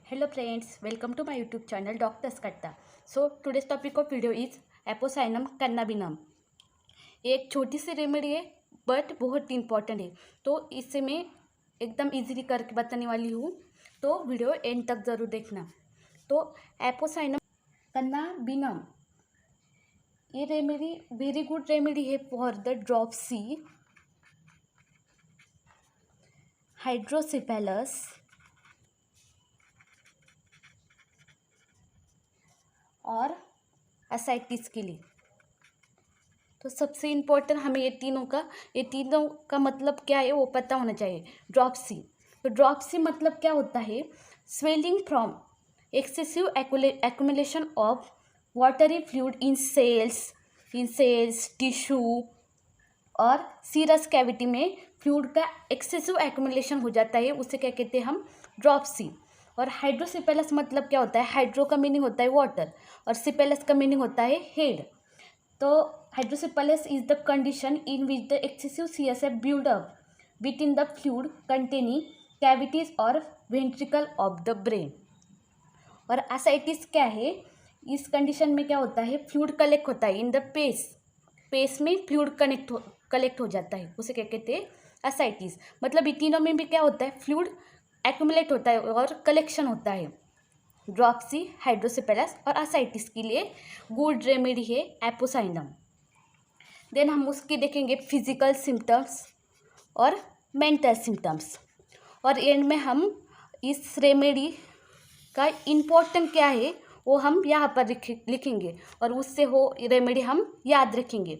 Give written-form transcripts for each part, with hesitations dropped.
Hello friends, welcome to my YouTube channel Dr. Skatta. So today's topic of video is Apocynaum cannabinum. ये एक छोटी सी remedy है but बहुत important है, तो इससे मैं एकदम इजीली करके बताने वाली हूँ, तो वीडियो एंड तक ज़रूर देखना। तो एपोसाइनम cannabinum ये रेमेडी वेरी गुड रेमेडी है फॉर द ड्रॉप्सी, हाइड्रोसिफेलस और एसाइटिस के लिए। तो सबसे इम्पोर्टेंट हमें ये तीनों का मतलब क्या है वो पता होना चाहिए। ड्रॉप्सी, तो ड्रॉप्सी मतलब क्या होता है? Swelling from excessive accumulation of watery fluid in cells tissue और सीरस कैविटी में फ्लूइड का एक्सेसिव एक्यूमुलेशन हो जाता है, उसे क्या कहते हैं हम? ड्रॉप्सी। और हाइड्रोसिपेलस मतलब क्या होता है? हाइड्रो का मीनिंग होता है वाटर और सिपेलस का मीनिंग होता है हेड। तो hydrocephalus is the condition in which the excessive CSF build up within the fluid containing cavities और ventricle of the brain। और एसाइटिस क्या है? इस कंडीशन में क्या होता है? फ्लूइड कलेक्ट होता है इन द पेस में फ्लूइड कलेक्ट हो जाता है, उसे क्या कहते हैं? एसाइटिस। मतलब ये तीनों में भी क्या होता है? फ्लूइड एक्यूमुलेट होता है और कलेक्शन होता है। ड्रॉप्सी, हाइड्रोसिपेलस और एसाइटिस के लिए गुड रेमेडी है एपोसाइनम। देन हम उसकी देखेंगे फिजिकल सिम्टम्स और मेंटल सिम्टम्स, और एंड में हम इस रेमेडी का इम्पोर्टेंट क्या है वो हम यहाँ पर लिखेंगे और उससे हो रेमेडी हम याद रखेंगे।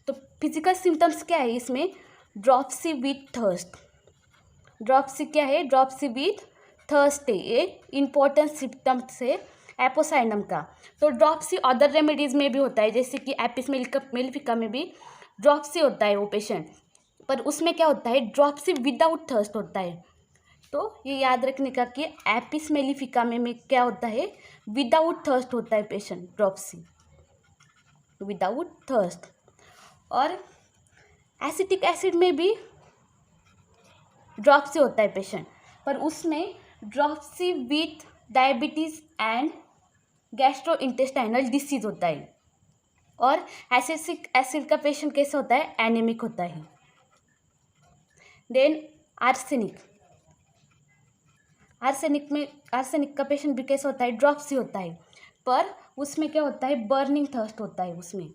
तो फिजिकल सिम्टम्स क्या है इसमें? Dropsy with thirst. ड्रॉप्सी क्या है? ड्रॉप्सी विथ थर्स्ट है, ये इम्पोर्टेंट सिम्टम्स है एपोसाइनम का। तो ड्रॉप्सी अदर रेमेडीज़ में भी होता है, जैसे कि एपिस मेलिफिका में भी ड्रॉप्सी होता है वो पेशेंट, पर उसमें क्या होता है? ड्रॉप्सी विदाउट थर्स्ट होता है। तो ये याद रखने का कि एपिस मेलिफिका में क्या होता है? विदाउट थर्स्ट होता है पेशेंट, ड्रॉप्सी विदाउट थर्स्ट। और एसिटिक एसिड में भी ड्रॉप्सी होता है पेशेंट, पर उसमें dropsy with diabetes and gastrointestinal disease होता है। और एसिटिक एसिड का पेशेंट कैसे होता है? एनीमिक होता है। देन आर्सेनिक का पेशेंट भी कैसे होता है? ड्रॉप्सी होता है, पर उसमें क्या होता है? बर्निंग थर्स्ट होता है उसमें।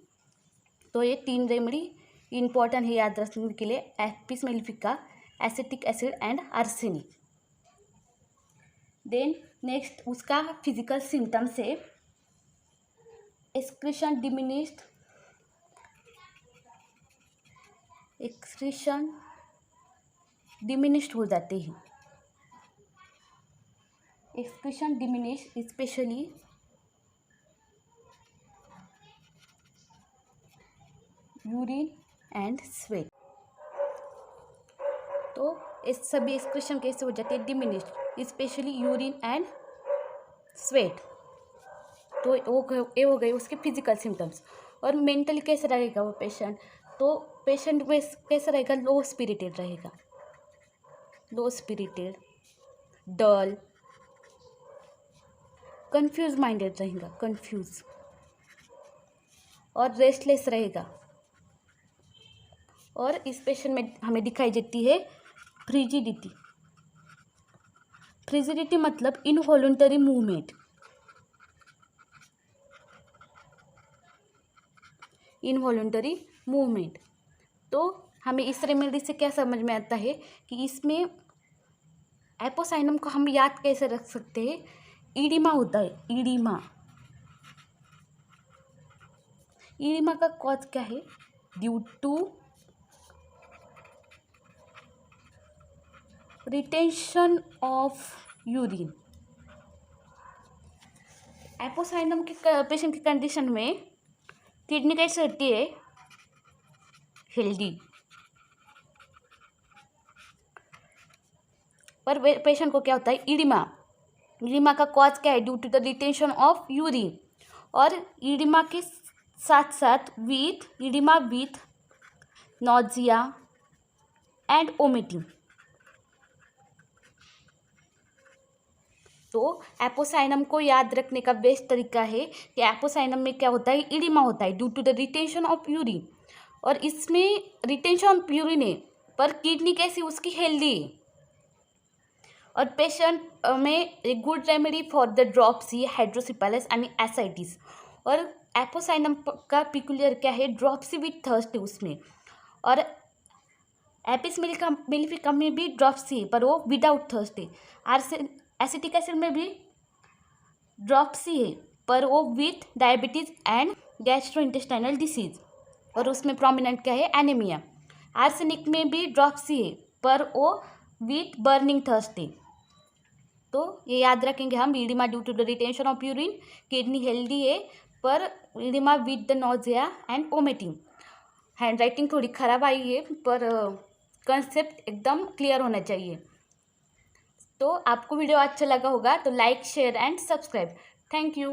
तो ये तीन रेमेडी इंपॉर्टेंट है याद रखने के लिए, apis mellifica, acetic acid and arsenic. Then next उसका फिजिकल सिम्टम्स है एक्सक्रीशन डिमिनिश्ड हो जाते हैं। Excretion diminish specially urine and sweat. तो इस सभी एक्सक्रीशन कैसे हो जाते हैं? Diminished, specially urine and sweat. तो ये हो गए उसके फिजिकल सिम्टम्स। और मेंटली कैसे रहेगा वो पेशेंट? तो पेशेंट में कैसे रहेगा? लो स्पिरिटेड रहेगा, डल, कंफ्यूज माइंडेड रहेगा, और रेस्टलेस रहेगा। और इस पेशेंट में हमें दिखाई देती है फ्रिजिडिटी मतलब इनवॉलंटरी मूवमेंट। तो हमें इस रेमेडी से क्या समझ में आता है कि इसमें एपोसाइनम को हम याद कैसे रख सकते हैं? ईडिमा होता है, ईडिमा का कॉज क्या है? Due to retention of urine. Apocynum के पेशेंट की कंडीशन में किडनी कैसे होती है? हेल्दी। पर पेशेंट को क्या होता है? ईडिमा का कॉज क्या है? Due to the retention of urine. और ईडिमा के साथ साथ oedema with nausea and vomiting. तो एपोसाइनम को याद रखने का बेस्ट तरीका है कि एपोसाइनम में क्या होता है, इडिमा होता है due to the retention of urine, और इसमें रिटेंशन ऑफ यूरिन है पर किडनी कैसी उसकी हेल्दी है। और पेशेंट में एक good remedy for the dropsy, hydrocephalus and ascites. और एपोसाइनम का पिकुलियर क्या है, ड्रॉप्सी विथ थर्स्ट है उसमें, और एपिस मेलिफिकम में भी ड्रॉप्सी है पर वो विदाउट थर्स्ट है। एसिटिक एसिड में भी ड्रॉप्सी है पर वो with diabetes and gastrointestinal disease, और उसमें प्रोमिनेंट क्या है, एनीमिया। आर्सेनिक में भी ड्रॉप्सी है पर वो विथ बर्निंग थर्स्ट है। तो ये याद रखेंगे हम, oedema due to the retention of urine, kidney healthy है पर oedema with the nausea and vomiting. Hand writing थोड़ी ख़राब आई है पर कंसेप्ट एकदम क्लियर होना चाहिए। तो आपको वीडियो अच्छा लगा होगा तो like, share and subscribe. Thank you.